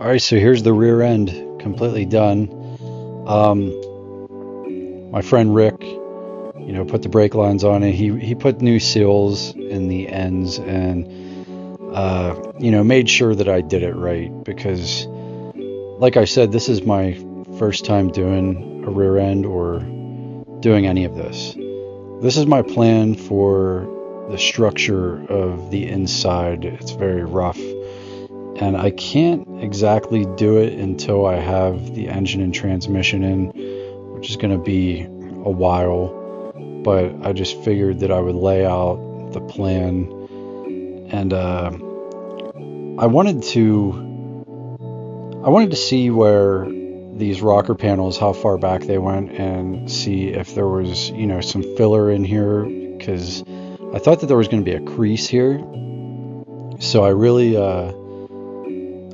Alright, so here's the rear end completely done. My friend Rick, put the brake lines on it. He put new seals in the ends and, made sure that I did it right because, like I said, this is my first time doing a rear end or doing any of this. This is my plan for the structure of the inside. It's very rough. And I can't exactly do it until I have the engine and transmission in, which is going to be a while. But I just figured that I would lay out the plan. And I wanted to see where these rocker panels, how far back they went, and see if there was, some filler in here, because I thought that there was going to be a crease here. So I really...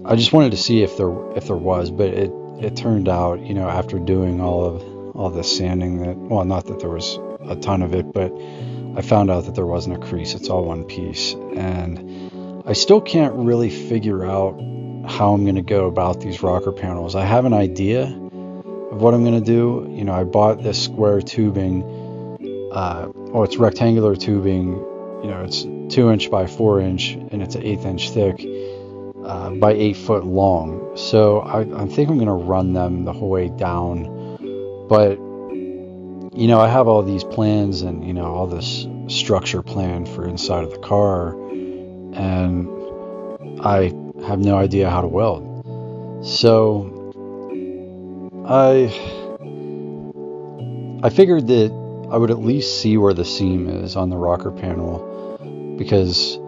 I just wanted to see if there was, but it turned out, after doing all this sanding that, well, not that there was a ton of it, but I found out that there wasn't a crease. It's all one piece. And I still can't really figure out how I'm going to go about these rocker panels. I have an idea of what I'm going to do. I bought this square tubing. It's rectangular tubing. It's 2" by 4" and it's an 1/8" thick. By 8 foot long. So I think I'm going to run them the whole way down. But, I have all these plans and, all this structure plan for inside of the car. And I have no idea how to weld. So I figured that I would at least see where the seam is on the rocker panel, because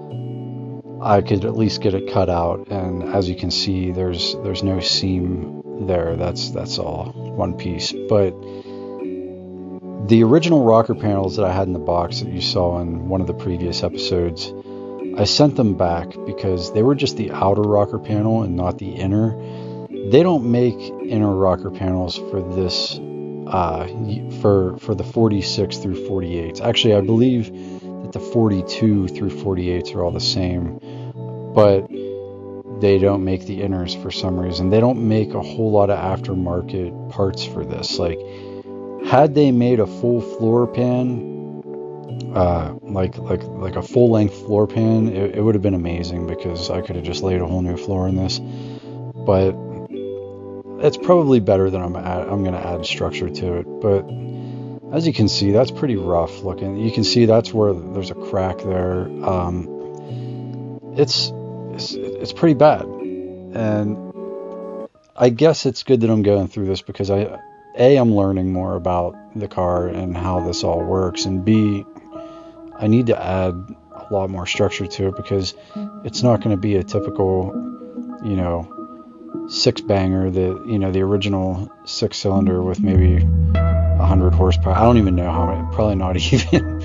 I could at least get it cut out, and as you can see, there's no seam there. That's all one piece. But the original rocker panels that I had in the box that you saw in one of the previous episodes, I sent them back because they were just the outer rocker panel and not the inner. They don't make inner rocker panels for this for the 46 through 48s. Actually, I believe that the 42 through 48s are all the same, but they don't make the inners for some reason. They don't make a whole lot of aftermarket parts for this. Like, had they made a full floor pan, like a full length floor pan, it would have been amazing, because I could have just laid a whole new floor in this. But it's probably better that I'm going to add structure to it. But as you can see, that's pretty rough looking. You can see that's where there's a crack there. It's pretty bad. And I guess it's good that I'm going through this, because I'm learning more about the car and how this all works, and B, I need to add a lot more structure to it, because it's not going to be a typical, 6-banger, the original 6-cylinder with maybe 100 horsepower. I don't even know how many, probably not even.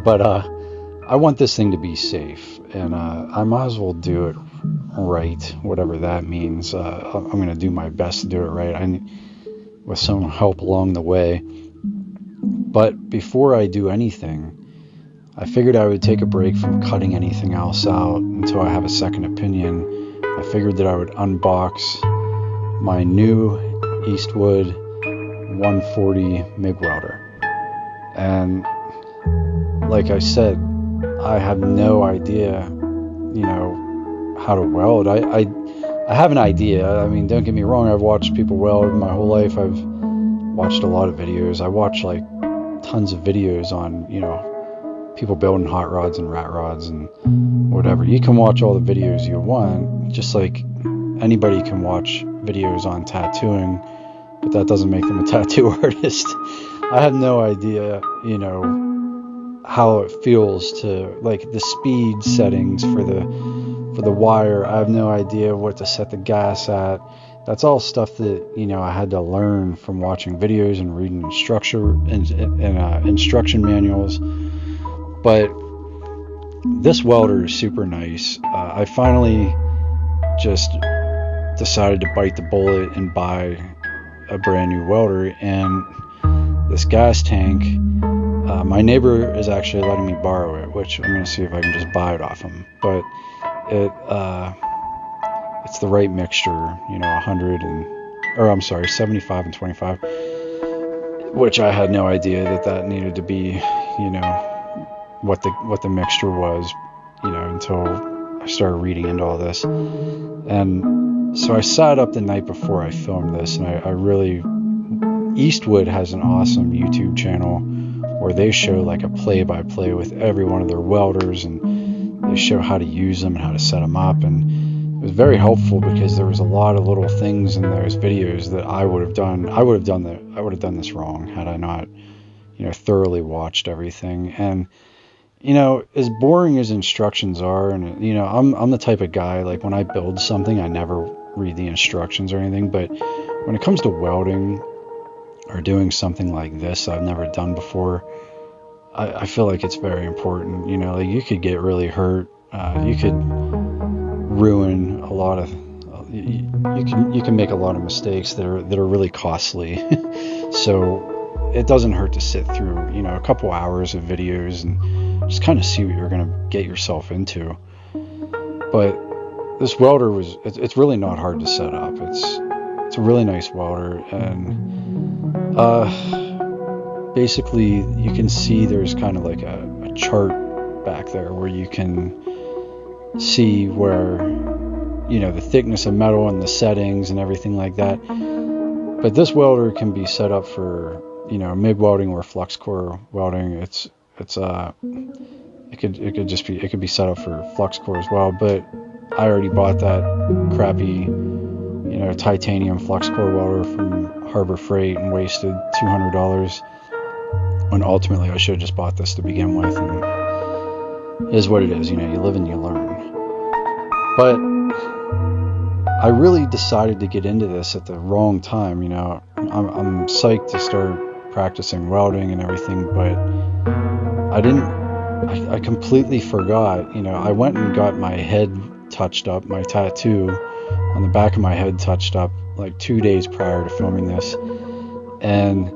But I want this thing to be safe, and I might as well do it right, whatever that means. I'm going to do my best to do it right, with some help along the way. But before I do anything, I figured I would take a break from cutting anything else out until I have a second opinion. I figured that I would unbox my new Eastwood 140 MIG welder. And like I said, I have no idea, how to weld. I have an idea. I mean, don't get me wrong. I've watched people weld my whole life. I've watched a lot of videos. I watch tons of videos on, people building hot rods and rat rods and whatever. You can watch all the videos you want, just like anybody can watch videos on tattooing, but that doesn't make them a tattoo artist. I have no idea, how it feels to, the speed settings for the wire. I have no idea what to set the gas at. That's all stuff that, I had to learn from watching videos and reading instruction manuals. But this welder is super nice. I finally just decided to bite the bullet and buy a brand new welder. And this gas tank, my neighbor is actually letting me borrow it, which I'm going to see if I can just buy it off him. But it's the right mixture, 75 and 25, which I had no idea that needed to be, what the mixture was, until I started reading into all this. And so I sat up the night before I filmed this, and I really, Eastwood has an awesome YouTube channel where they show like a play-by-play with every one of their welders, and they show how to use them and how to set them up. And it was very helpful because there was a lot of little things in those videos that I would have done this wrong had I not, thoroughly watched everything. And as boring as instructions are, and I'm the type of guy, like when I build something, I never read the instructions or anything. But when it comes to welding or doing something like this I've never done before, I feel like it's very important. Like you could get really hurt. You could ruin a lot of. You can make a lot of mistakes that are really costly. So it doesn't hurt to sit through a couple hours of videos and just kind of see what you're going to get yourself into. But this welder it's really not hard to set up. It's a really nice welder, and basically you can see there's kind of like a chart back there where you can see where the thickness of metal and the settings and everything like that. But this welder can be set up for MIG welding or flux core welding. It could be set up for flux core as well, but I already bought that crappy titanium flux core welder from Harbor Freight and wasted $200 when ultimately I should have just bought this to begin with. And it is what it is. You live and you learn. But I really decided to get into this at the wrong time. I'm psyched to start practicing welding and everything, but I completely forgot. I went and got my head touched up, my tattoo on the back of my head touched up like 2 days prior to filming this, and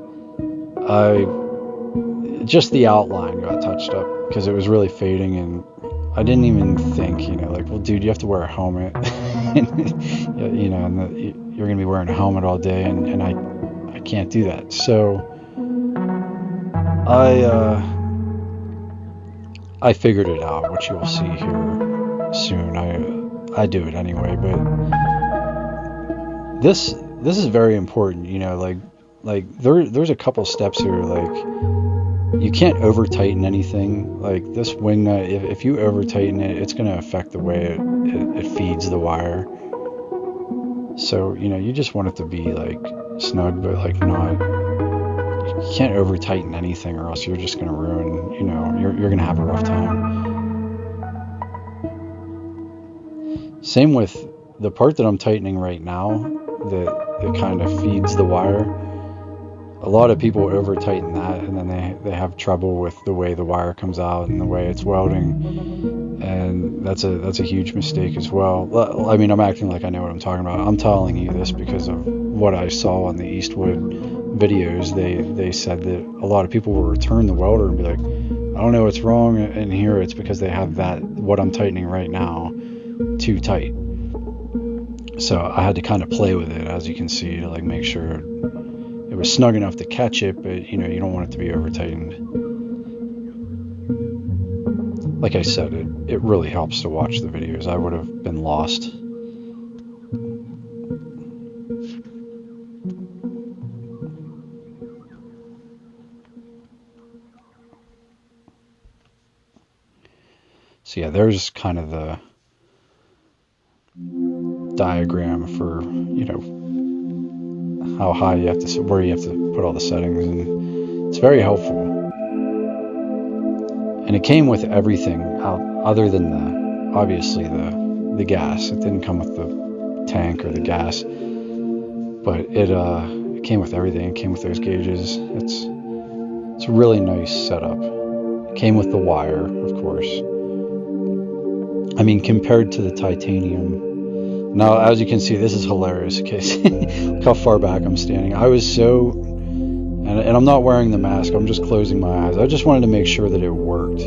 just the outline got touched up because it was really fading, and I didn't even think, like, well, dude, you have to wear a helmet, and you're gonna be wearing a helmet all day, and I can't do that. So I figured it out, which you'll see here soon. I do it anyway, but this is very important. Like there's a couple steps here. Like you can't over tighten anything. Like this wing nut, if you over tighten it, it's going to affect the way it feeds the wire. So you just want it to be like snug, but like not. You can't over tighten anything, or else you're just going to ruin. You're going to have a rough time. Same with the part that I'm tightening right now, that it kind of feeds the wire. A lot of people over tighten that, and then they have trouble with the way the wire comes out and the way it's welding, and that's a huge mistake as well. I mean, I'm acting like I know what I'm talking about. I'm telling you this because of what I saw on the Eastwood videos. They said that a lot of people will return the welder and be like, I don't know what's wrong in here. It's because they have what I'm tightening right now too tight. So I had to kind of play with it, as you can see, to like make sure it was snug enough to catch it, but you don't want it to be over tightened. Like I said, it really helps to watch the videos. I would have been lost. So yeah, there's kind of the diagram for how high you have to, where you have to put all the settings, and it's very helpful. And it came with everything other than obviously the gas. It didn't come with the tank or the gas, but it came with everything. It came with those gauges. It's a really nice setup. It came with the wire, of course. I mean, compared to the titanium. Now, as you can see, this is hilarious. Okay, look how far back I'm standing. I was so, and I'm not wearing the mask. I'm just closing my eyes. I just wanted to make sure that it worked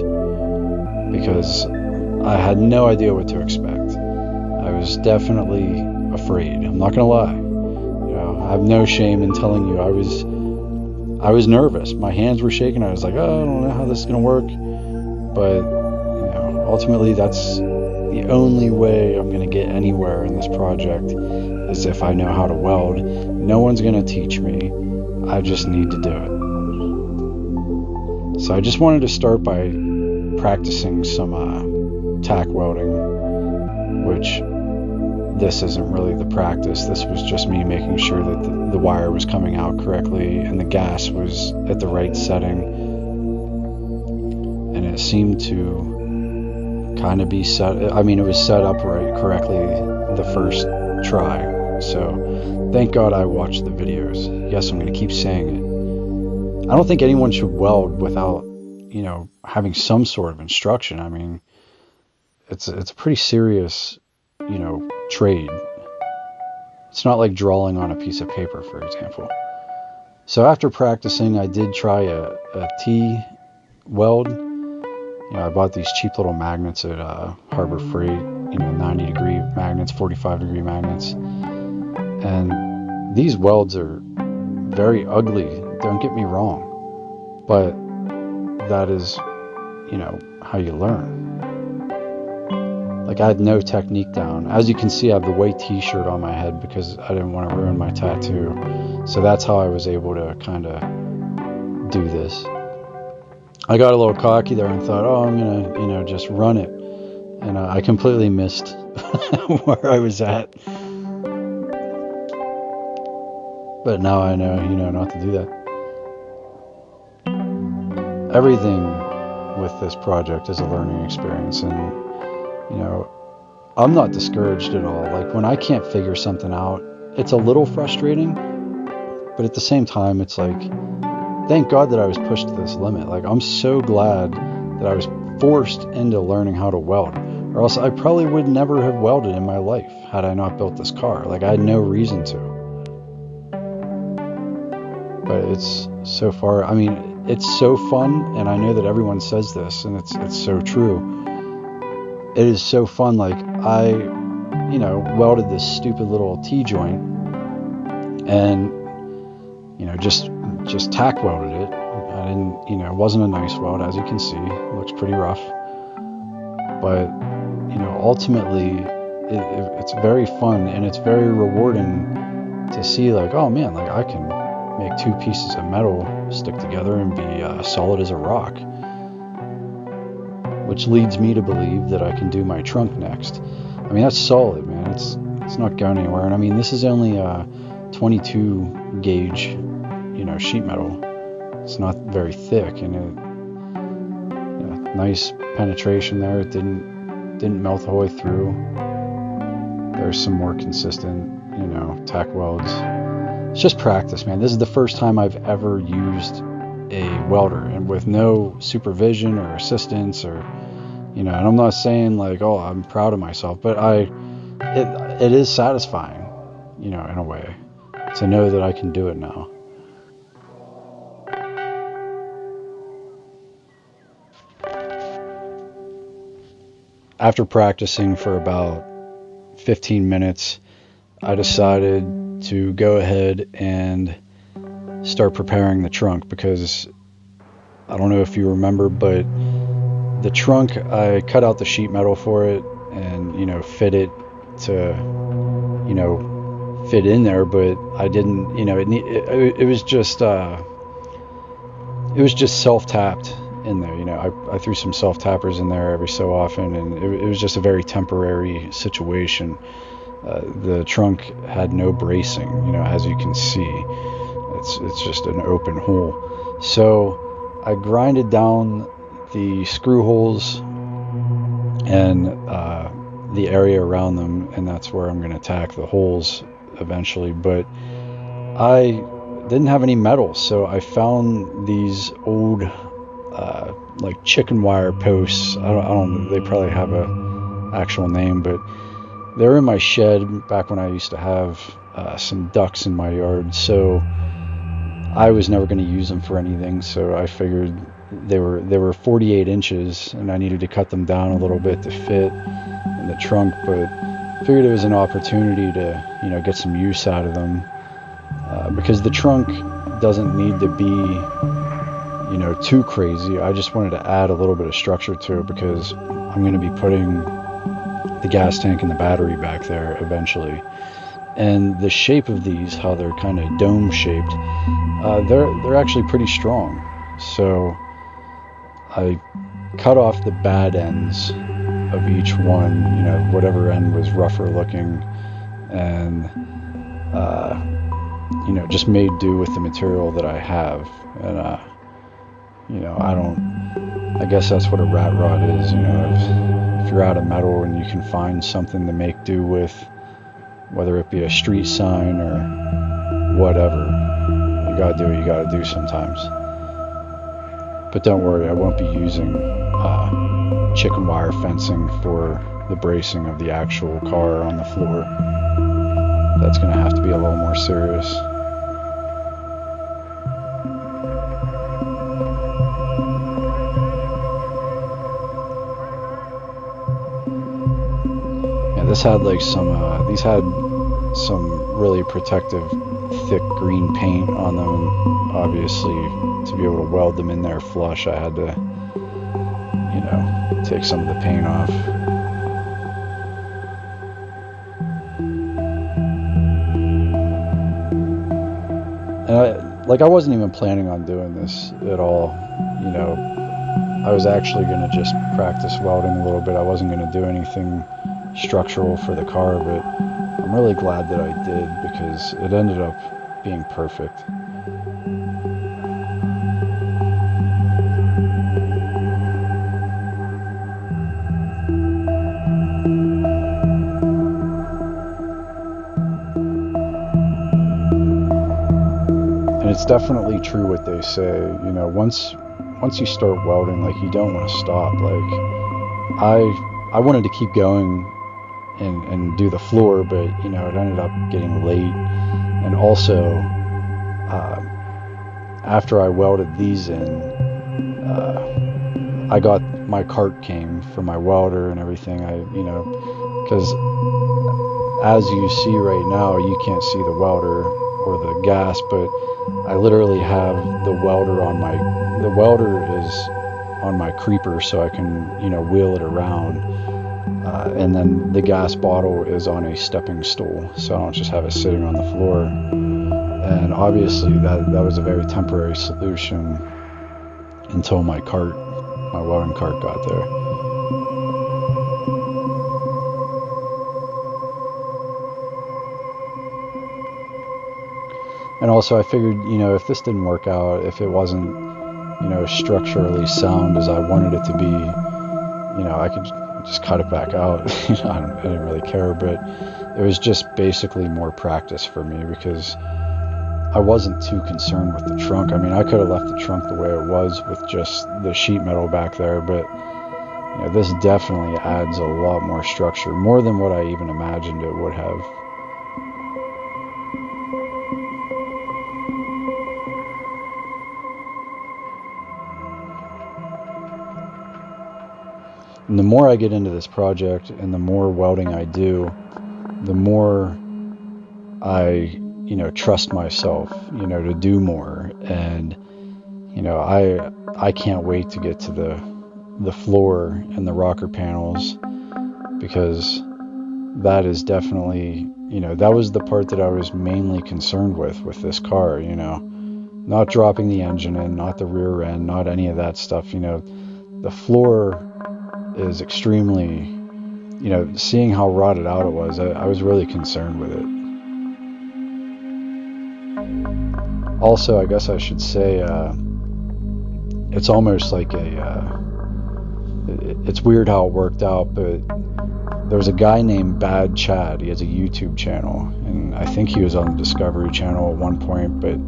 because I had no idea what to expect. I I was definitely afraid. I'm not gonna lie. I have no shame in telling you I was nervous. My hands were shaking. I was like, oh, I don't know how this is gonna work. But ultimately, that's the only way I'm gonna get anywhere in this project is if I know how to weld. No one's gonna teach me. I just need to do it. So I just wanted to start by practicing some tack welding, which this isn't really the practice. This was just me making sure that the wire was coming out correctly and the gas was at the right setting. And it seemed to kind of be set. I mean, it was set up correctly the first try. So thank God I watched the videos. Yes, I'm going to keep saying it. I don't think anyone should weld without, having some sort of instruction. I mean, it's a pretty serious, trade. It's not like drawing on a piece of paper, for example. So after practicing, I did try a T-weld. I bought these cheap little magnets at Harbor Freight, 90-degree magnets, 45-degree magnets. And these welds are very ugly, don't get me wrong. But that is, how you learn. Like, I had no technique down. As you can see, I have the white t-shirt on my head because I didn't want to ruin my tattoo. So that's how I was able to kind of do this. I got a little cocky there and thought, oh, I'm going to, just run it. And I completely missed where I was at. But now I know, not to do that. Everything with this project is a learning experience. And, I'm not discouraged at all. Like, when I can't figure something out, it's a little frustrating. But at the same time, it's like, thank God that I was pushed to this limit. Like, I'm so glad that I was forced into learning how to weld, or else I probably would never have welded in my life had I not built this car. Like, I had no reason to. But it's so far, it's so fun, and I know that everyone says this, and it's so true. It is so fun. Like, I, welded this stupid little T-joint, and, just tack welded it. I didn't, it wasn't a nice weld, as you can see. It looks pretty rough. But, ultimately, it's very fun, and it's very rewarding to see, like, oh man, like, I can make two pieces of metal stick together and be solid as a rock. Which leads me to believe that I can do my trunk next. That's solid, man. It's not going anywhere. And this is only 22 gauge, sheet metal. It's not very thick, and nice penetration there. It didn't melt the whole way through. There's some more consistent, tack welds. It's just practice, man. This is the first time I've ever used a welder, and with no supervision or assistance, or and I'm not saying like, oh, I'm proud of myself, but it is satisfying, in a way, to know that I can do it now. After practicing for about 15 minutes, I decided to go ahead and start preparing the trunk, because I don't know if you remember, but the trunk, I cut out the sheet metal for it and, fit it to, fit in there, but I didn't, it was just self-tapped in there. I threw some self-tappers in there every so often, and it was just a very temporary situation. The trunk had no bracing, as you can see. It's just an open hole. So I grinded down the screw holes and the area around them, and that's where I'm going to tack the holes eventually. But I didn't have any metal, so I found these old like chicken wire posts. I don't know, they probably have a actual name, but they're in my shed back when I used to have some ducks in my yard, so I was never going to use them for anything. So I figured they were 48 inches, and I needed to cut them down a little bit to fit in the trunk. But figured it was an opportunity to, get some use out of them, because the trunk doesn't need to be, too crazy. I just wanted to add a little bit of structure to it because I'm going to be putting the gas tank and the battery back there eventually. And the shape of these, how they're kind of dome shaped, they're actually pretty strong. So I cut off the bad ends of each one, whatever end was rougher looking, and just made do with the material that I have. And I guess that's what a rat rod is. If you're out of metal and you can find something to make do with, whether it be a street sign or whatever, you gotta do what you gotta do sometimes. But don't worry, I won't be using chicken wire fencing for the bracing of the actual car on the floor. That's gonna have to be a little more serious. Yeah, these had some really protective thick green paint on them. Obviously, to be able to weld them in there flush, I had to, take some of the paint off. And I wasn't even planning on doing this at all. I was actually going to just practice welding a little bit. I wasn't going to do anything structural for the car, but I'm really glad that I did because it ended up being perfect. And it's definitely true what they say, once you start welding, you don't want to stop. I wanted to keep going and do the floor, but it ended up getting late. And also, after I welded these in, I got my cart came for my welder and everything. Because as you see right now, you can't see the welder or the gas, but I literally have the welder is on my creeper, so I can wheel it around, and then the gas bottle is on a stepping stool, so I don't just have it sitting on the floor. And obviously that was a very temporary solution until my welding cart got there. And also I figured, if this didn't work out, if it wasn't, structurally sound as I wanted it to be, I could just cut it back out. I didn't really care, but it was just basically more practice for me because I wasn't too concerned with the trunk. I could have left the trunk the way it was with just the sheet metal back there, but this definitely adds a lot more structure, more than what I even imagined it would have. And the more I get into this project and the more welding I do, the more I, trust myself, to do more. And, I can't wait to get to the floor and the rocker panels, because that is definitely, that was the part that I was mainly concerned with this car, not dropping the engine in, not the rear end, not any of that stuff. The floor is extremely, seeing how rotted out it was, I was really concerned with it. Also, I guess I should say, it's almost like it's weird how it worked out, but there's a guy named Bad Chad. He has a YouTube channel, and I think he was on the Discovery Channel at one point, but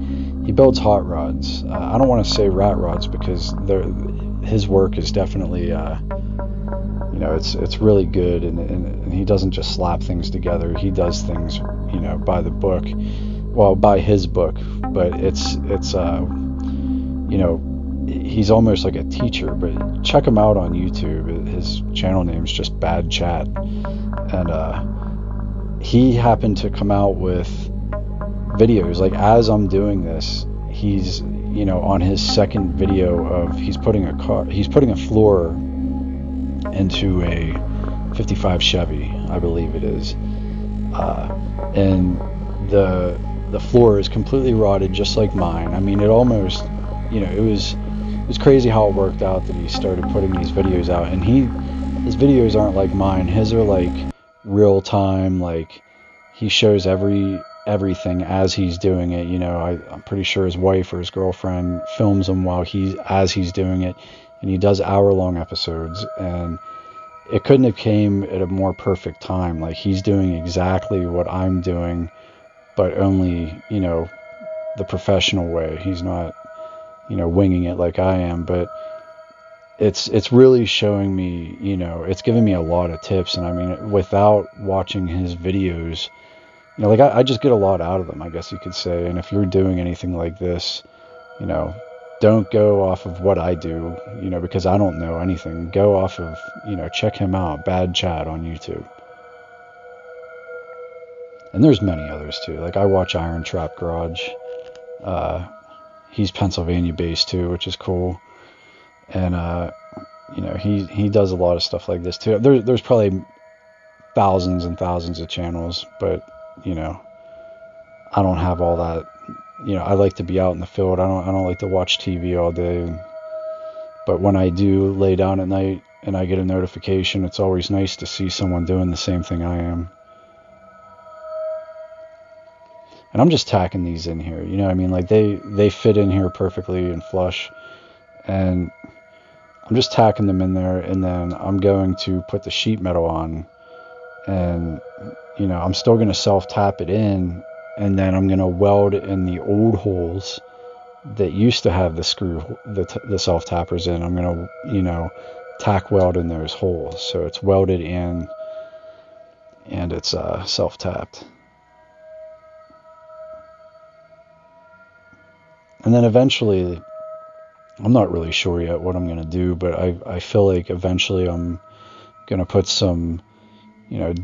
he builds hot rods. I don't want to say rat rods because his work is definitely, it's really good, and he doesn't just slap things together. He does things, by the book, by his book, but it's he's almost like a teacher. But check him out on YouTube. His channel name's just Bad Chad, and he happened to come out with videos, like as I'm doing this, he's, on his second video of he's putting a floor into a 55 Chevy, I believe it is, and the floor is completely rotted, just like mine. I mean, it almost, it was crazy how it worked out that he started putting these videos out, and his videos aren't like mine. His are like real time, like he shows everything as he's doing it. I'm pretty sure his wife or his girlfriend films him as he's doing it, and he does hour-long episodes, and it couldn't have came at a more perfect time. Like, he's doing exactly what I'm doing, but only, the professional way. He's not, winging it like I am, but it's really showing me, it's giving me a lot of tips. And I mean, without watching his videos, like I just get a lot out of them, I guess you could say. And if you're doing anything like this, don't go off of what I do, because I don't know anything. Go off of, check him out, Bad Chad on YouTube. And there's many others too. Like, I watch Iron Trap Garage. He's Pennsylvania based too, which is cool. And he does a lot of stuff like this too. There's probably thousands and thousands of channels, but I don't have all that. I like to be out in the field. I don't like to watch TV all day. But when I do lay down at night and I get a notification, it's always nice to see someone doing the same thing I am. And I'm just tacking these in here, I mean? Like, they fit in here perfectly and flush, and I'm just tacking them in there, and then I'm going to put the sheet metal on, and I'm still going to self-tap it in, and then I'm going to weld in the old holes that used to have the self-tappers in. I'm going to, tack weld in those holes, so it's welded in and it's self-tapped. And then eventually, I'm not really sure yet what I'm going to do, but I feel like eventually I'm going to put some,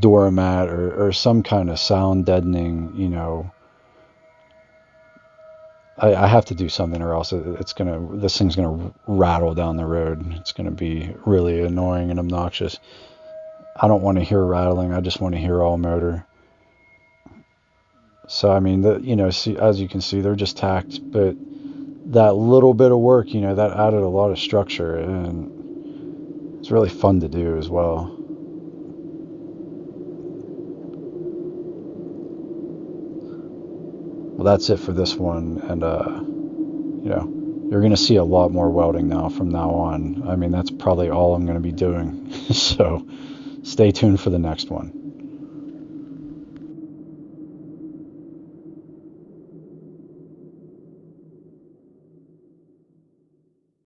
doormat or some kind of sound deadening, I have to do something, or else this thing's going to rattle down the road. It's going to be really annoying and obnoxious. I don't want to hear rattling. I just want to hear all motor. So, I mean, see, as you can see, they're just tacked, but that little bit of work, that added a lot of structure, and it's really fun to do as well. Well, that's it for this one, and you're going to see a lot more welding now from now on. I mean, that's probably all I'm going to be doing. So stay tuned for the next one.